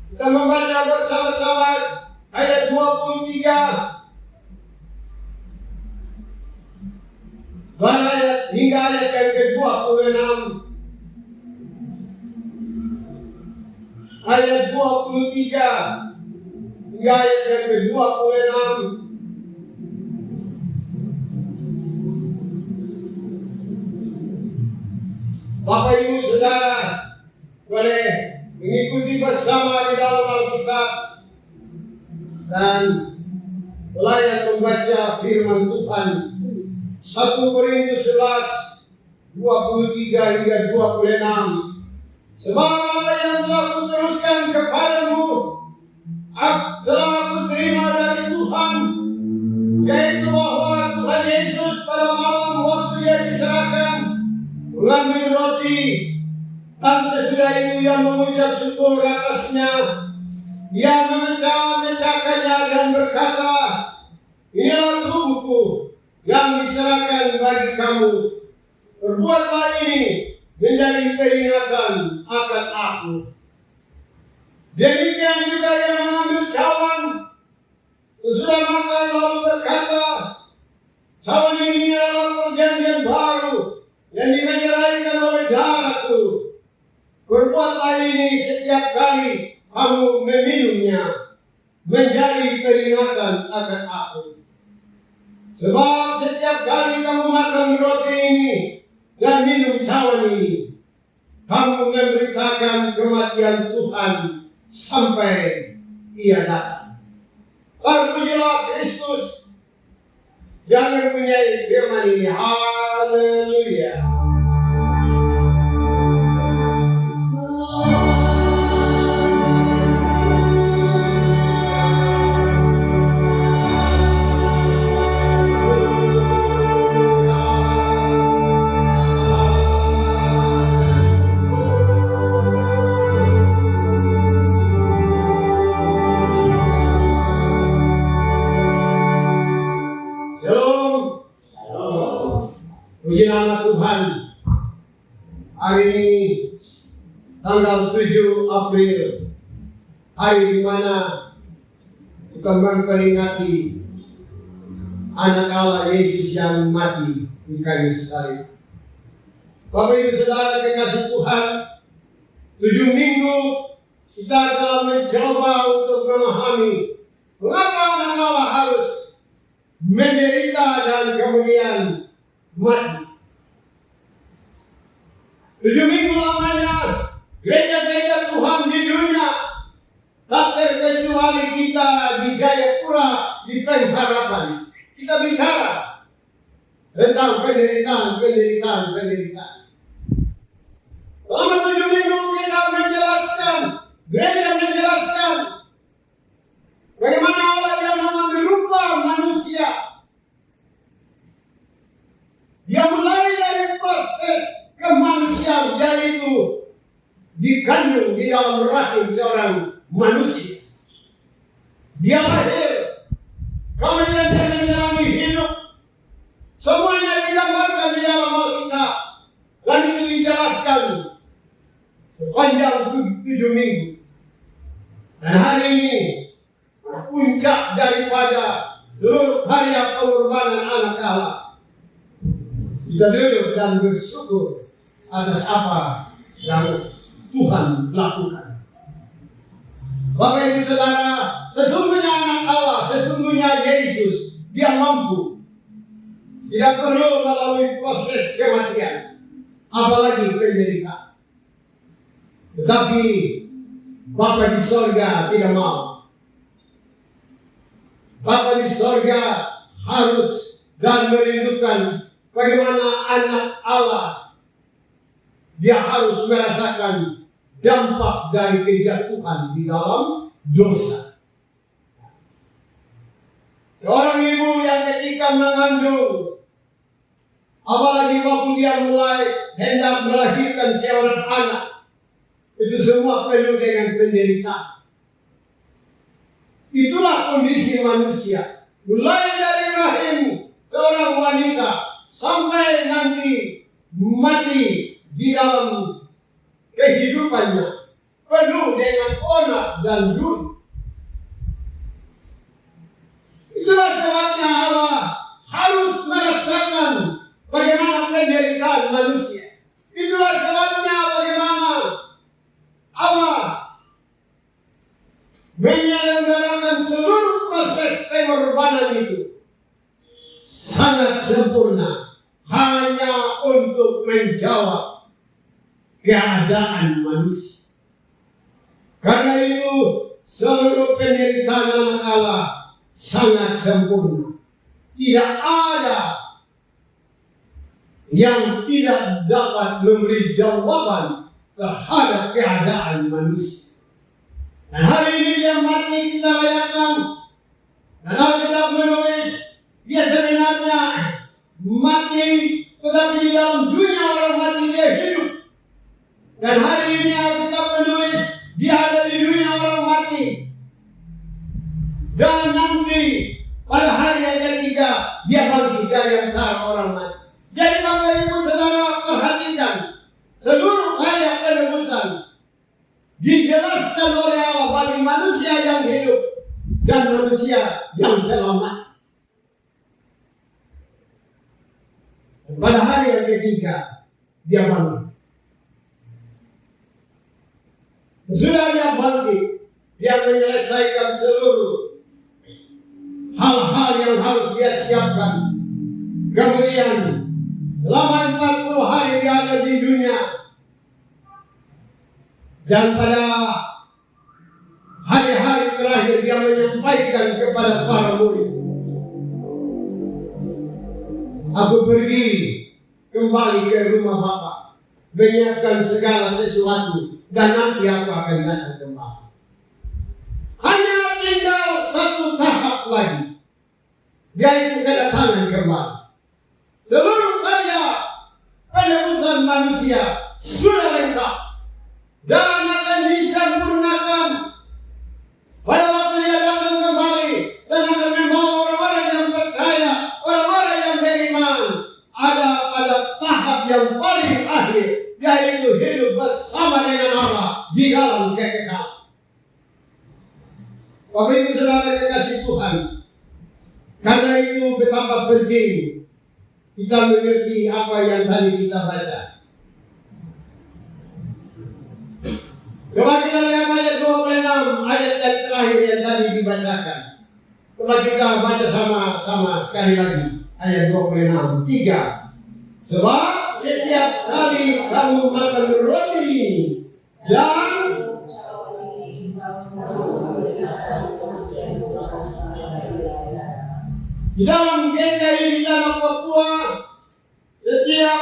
Kita membaca bersama-sama ayat 23 dan hingga ayat yang ke-26. Ayat 23 hingga ayat yang ke-26. Bapak Ibu Saudara boleh mengikuti bersama di dalam Alkitab dan mulai membaca firman Tuhan. 1 Korintus 11 23 hingga 26. Sebab apa yang telah kuteruskan kepadamu telah aku terima dari Tuhan, yaitu bahwa Tuhan Yesus pada malam waktu Ia diserahkan mengambil roti, dan sesudah itu Ia mengucap syukur atasnya. Ia memecah-mecahkannya dan berkata, inilah tubuhku yang diserahkan bagi kamu. Perbuatlah ini menjadi peringatan akan aku. Demikian juga Ia mengambil cawan sesudah makan lalu berkata, cawan ini adalah perjanjian baru yang dimenyerahkan oleh darahku. Perbuatlah ini setiap kali kamu meminumnya menjadi peringatan akan aku. Sebab setiap kali kamu makan roti ini dan minum cawan ini, kamu memberitakan kematian Tuhan sampai Ia datang. Terpujilah Kristus yang mempunyai firman ini. Haleluya. Puji nama Tuhan. Hari ini tanggal 7 April, hari di mana kita memperingati anak Allah Yesus yang mati di kayu salib. Bapak Ibu Saudara kekasih Tuhan, 7 minggu kita telah mencoba untuk memahami mengapa anak Allah harus menderita dan kemudian mati. 7 minggu lamanya gereja-gereja Tuhan di dunia, tak terkecuali kita di Jayapura di Pengharapan, kita bicara tentang penderitaan. Selama 7 minggu kita menjelaskan, gereja menjelaskan bagaimana Allah yang mengambil rupa manusia. Dia mulai dari proses kemanusiaan, yaitu dikandung di dalam rahim seorang manusia. Dia lahir, kemudian dia menjalani hidup. Semuanya digambarkan di dalam Alkitab, dan itu dijelaskan sepanjang 7 minggu. Dan hari ini puncak daripada seluruh karya pengorbanan anak Allah. Kita duduk dan bersyukur atas apa yang Tuhan lakukan. Bapak Ibu Saudara, sesungguhnya anak Allah, sesungguhnya Yesus, Dia mampu. Tidak perlu melalui proses kematian, apalagi penderitaan. Tetapi Bapa di sorga tidak mau. Bapa di sorga harus dan merindukan bagaimana anak Allah, dia harus merasakan dampak dari kejatuhan di dalam dosa. Seorang ibu yang ketika mengandung, apalagi waktu dia mulai hendak melahirkan seorang anak, itu semua penuh dengan penderitaan. Itulah kondisi manusia. Mulai dari rahim seorang wanita sampai nanti mati di dalam kehidupannya, penuh dengan onak dan duri. Itulah sebabnya Allah harus merasakan bagaimana penderitaan manusia. Itulah sebabnya bagaimana Allah menyelenggarakan seluruh proses pengorbanan itu sangat sempurna hanya untuk menjawab keadaan manusia. Karena itu seluruh penderitaan anak Allah sangat sempurna. Tidak ada yang tidak dapat memberi jawaban terhadap keadaan manusia. Dan hari ini dia mati kita rayakan. Dan Alkitab menulis dia sebenarnya mati, tetapi di dalam dunia orang mati dia hidup. Dan hari ini Alkitab menulis dia ada di dunia orang mati. Dan nanti pada hari yang ketiga dia bangkit dari antara orang mati. Jadi Bapak Ibu Saudara perhatikan seluruh ayat penebusan dijelaskan oleh Allah bagi manusia yang hidup dan manusia yang telah mati. Pada hari yang ketiga dia bangkit. Sudah dia bangkit, dia menyelesaikan seluruh hal-hal yang harus dia siapkan. Kemudian selama 40 hari dia ada di dunia. Dan pada hari-hari terakhir dia menyampaikan kepada para murid, aku pergi kembali ke rumah Bapa, menyiapkan segala sesuatu, dan nanti aku akan datang kembali. Hanya tinggal satu tahap lagi, yaitu kedatangan kembali. Seluruh karya penebusan manusia sudah lengkap dan akan disempurnakan pada waktu dia datang kembali dan akan membawa orang-orang yang percaya, orang-orang yang beriman ada pada tahap yang paling akhir, yaitu hidup bersama dengan Allah di dalam kekekalan. Bapak Ibu Saudara kekasih Tuhan, karena itu betapa penting kita mengerti apa yang tadi kita baca. Coba kita lihat ayat 26, ayat yang terakhir yang tadi dibacakan. Coba kita baca sama-sama sekali lagi. Ayat 26, 3. Sebab setiap kali kamu makan roti ini dan di dalam GKI di tanah Papua setiap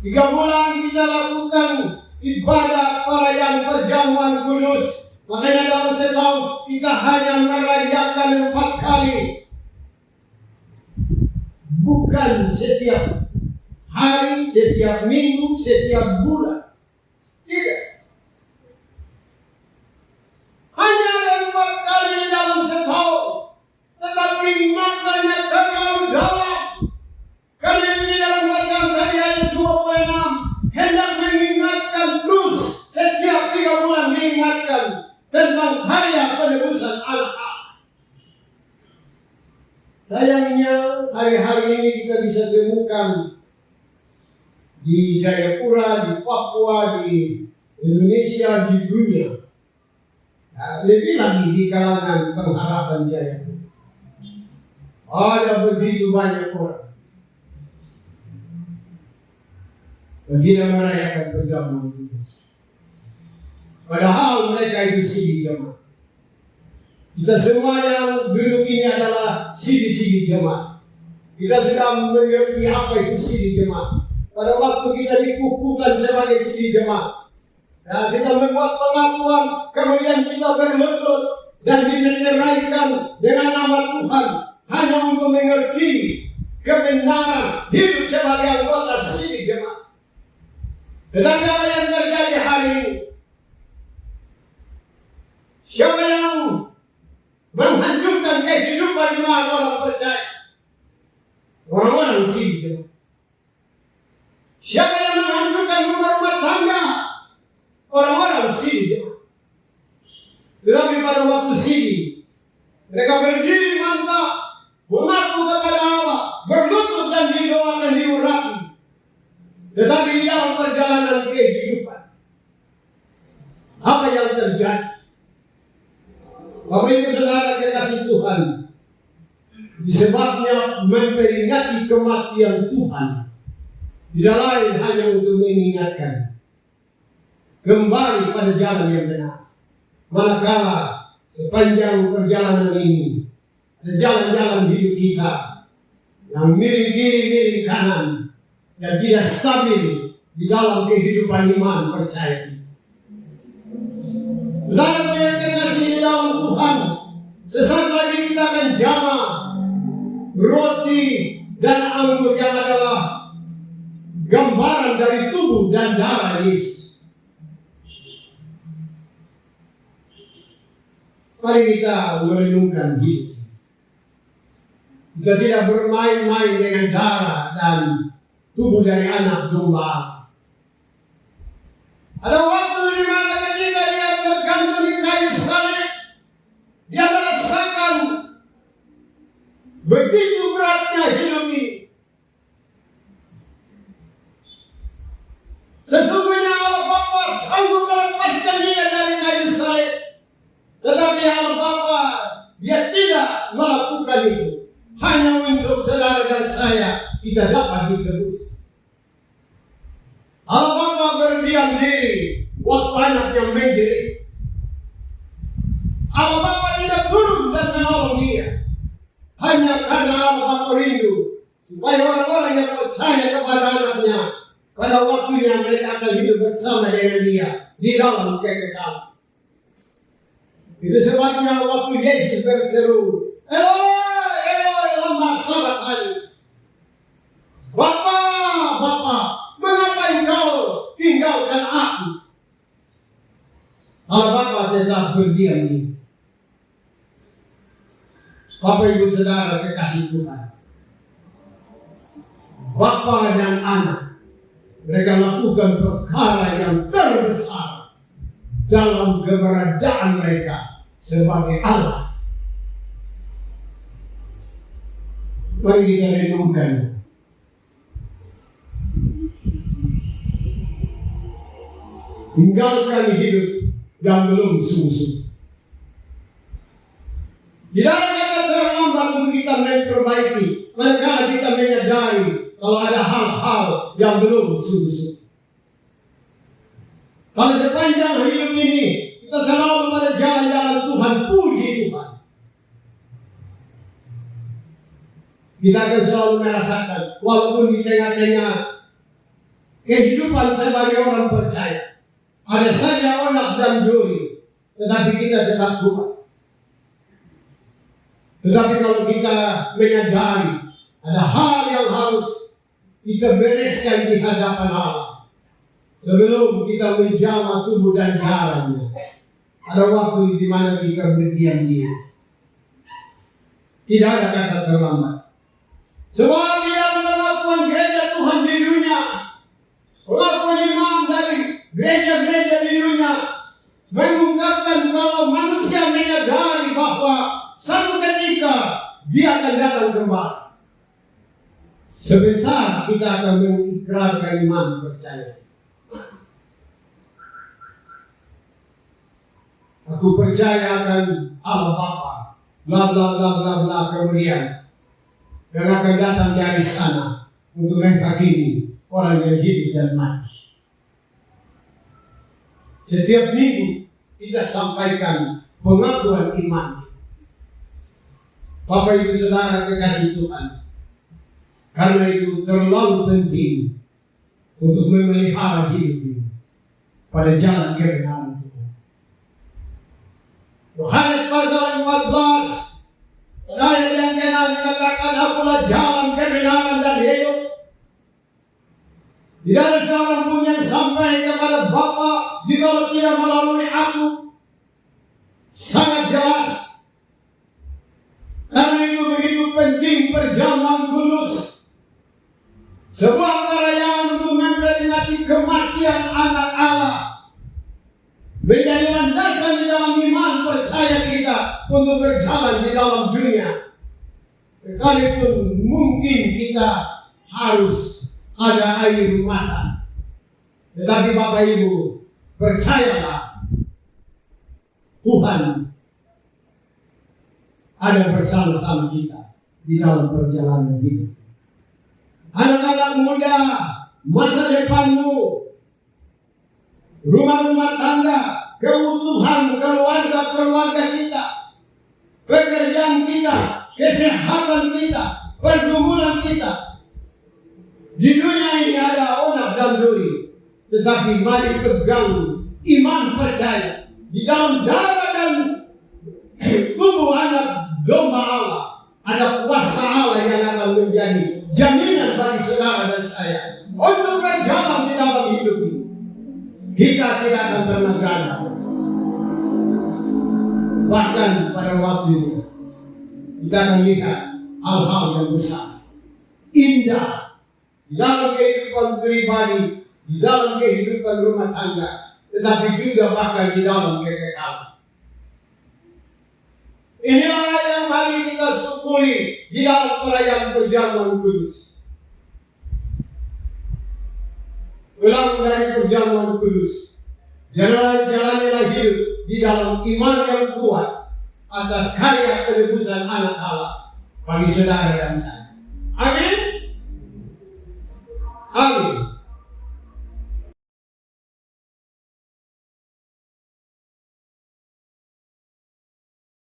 3 bulan kita lakukan ibadah perayaan perjamuan kudus. Makanya dalam setahun kita hanya merayakan 4 kali. Bukan setiap hari, setiap minggu, setiap bulan. Tidak. Hanya 4 kali dalam setahun. Tetapi maknanya terlalu dalam. Karena ini dalam bacaan tadi ayat 26 hendak mengingatkan terus setiap 3 bulan diingatkan tentang karya penebusan Allah. Sayangnya hari-hari ini kita bisa temukan di Jayapura, di Papua, di Indonesia, di dunia. Lebih lagi di kalangan pengharapan Jayapura. Ada begitu banyak orang tidak merayakan perjamuan kudus. Padahal mereka itu sidik jemaat. Kita semua yang duduk ini adalah sidik-sidik jemaat. Kita sudah mengerti apa itu sidik jemaat. Pada waktu kita dikukuhkan sebagai sidik jemaat, nah, kita membuat pengakuan, kemudian kita berlutut dan dimeteraikan dengan nama Tuhan hanya untuk mengerti kebenaran hidup sebagai anggota sidik jemaat. Tetapi apa yang terjadi hari ini? Siapa yang menghancurkan kehidupan di mana orang percaya? Orang-orang sidik jemaat. Siapa yang menghancurkan rumah-rumah tangga? Mereka berdiri mantap, mengaku kepada Allah, berlutut dan didoakan diurapi. Tetapi di dalam perjalanan kehidupan, apa yang terjadi? Bapak Ibu Saudara kekasih Tuhan, disebabnya memperingati kematian Tuhan, tidak lain hanya untuk mengingatkan kembali pada jalan yang benar. Manakala sepanjang perjalanan ini ada jalan-jalan hidup kita yang miring kanan dan tidak stabil di dalam kehidupan iman percaya. Saudara yang terkasih di dalam Tuhan, sesaat lagi kita akan jamah roti dan anggur yang adalah gambaran dari tubuh dan darah Yesus. Mari kita merenungkan hidup. Kita tidak bermain-main dengan darah dan tubuh dari anak domba. Ada waktu di mana ketika dia tergantung di kayu salib, dia merasakan begitu beratnya hidup ini. Sesungguhnya Allah Bapa sanggup melepaskan dia dari kayu salib, tetapi Allah Bapa dia tidak melakukan itu hanya untuk saudara dan saya kita dapat ditebus. Allah Bapa berdiam diri waktu anak yang menjerit. Allah Bapa tidak turun dan menolong dia hanya karena Allah Bapa rindu supaya orang-orang yang percaya kepada anaknya pada waktunya mereka akan hidup bersama dengan dia di dalam kekekalan. Itu sebabnya waktu Yesus berseru, Eloi, Eloi, lama sabachthani. Bapa, Bapa, mengapa engkau tinggalkan aku? Allah Bapa tetap berdiam diri. Bapak Ibu Saudara kekasih Tuhan, Bapa dan anak, mereka lakukan perkara yang terbesar dalam keberadaan mereka sebagai Allah. Mari kita renungkan. Tinggalkan hidup yang belum sungguh-sungguh. Tidak ada kata terlambat untuk kita memperbaiki, manakala kita menyadari kalau ada hal-hal yang belum sungguh-sungguh. Kalau sepanjang hidup ini kita selalu pada jalan-jalan Tuhan, puji Tuhan, kita akan selalu merasakan walaupun di tengah-tengah kehidupan sebagai orang percaya ada saja onak dan duri, tetapi kita tetap kuat. Tetapi kalau kita menyadari ada hal yang harus kita bereskan di hadapan Allah sebelum kita menjamah tubuh dan darahnya, ada waktu di mana kita berdiam diri. Tidak ada kata terlambat. Sebab di dalam pengakuan gereja Tuhan di dunia, pengakuan imam dari gereja-gereja di dunia mengungkapkan kalau manusia menyadari bahwa satu ketika dia akan datang kembali. Sebentar kita akan mengikrarkan iman percaya. Aku percaya akan Allah Bapa, bla bla bla bla bla, kemudian yang akan datang dari sana untuk menghakimi orang yang hidup dan mati. Setiap minggu kita sampaikan pengakuan iman. Bapak Ibu Saudara kekasih Tuhan, karena itu terlalu penting untuk memelihara hidup ini pada jalan kebenaran Tuhan. Yohanes pasal 14 ayat yang ke-6 dikatakan, akulah jalan kebenaran dan hidup. Tidak ada seorang pun yang sampai kepada Bapa jika tidak melalui aku. Sangat jelas. Karena itu begitu penting perjamuan kudus, sebuah perayaan untuk memperingati kematian anak Allah menjadi landasan di dalam iman percaya kita untuk berjalan di dalam dunia. Sekalipun mungkin kita harus ada air mata, tetapi Bapak Ibu, percayalah Tuhan ada bersama-sama kita di dalam perjalanan hidup. Anak-anak muda, masa depanmu, rumah-rumah tangga, keutuhan keluarga kita, pekerjaan kita, kesehatan kita, pergumulan kita. Di dunia ini ada onak dan duri, tetapi mari pegang iman percaya di dalam darah dan tubuh anak domba Allah. Ada kuasa Allah yang akan menjadi jaminan bagi saudara dan saya untuk berjalan di dalam hidup ini. Kita tidak akan pernah gagal. Bahkan pada waktu ini kita akan lihat hal-hal yang besar, indah di dalam kehidupan pribadi, di dalam kehidupan rumah tangga, tetapi juga bahkan di dalam kekekalan. Inilah yang mari kita syukuri di dalam perayaan perjamuan kudus. Ulang dari perjamuan kudus, jalanilah hidup di dalam iman yang kuat atas karya penebusan anak Allah bagi saudara dan saya. Amin. Amin.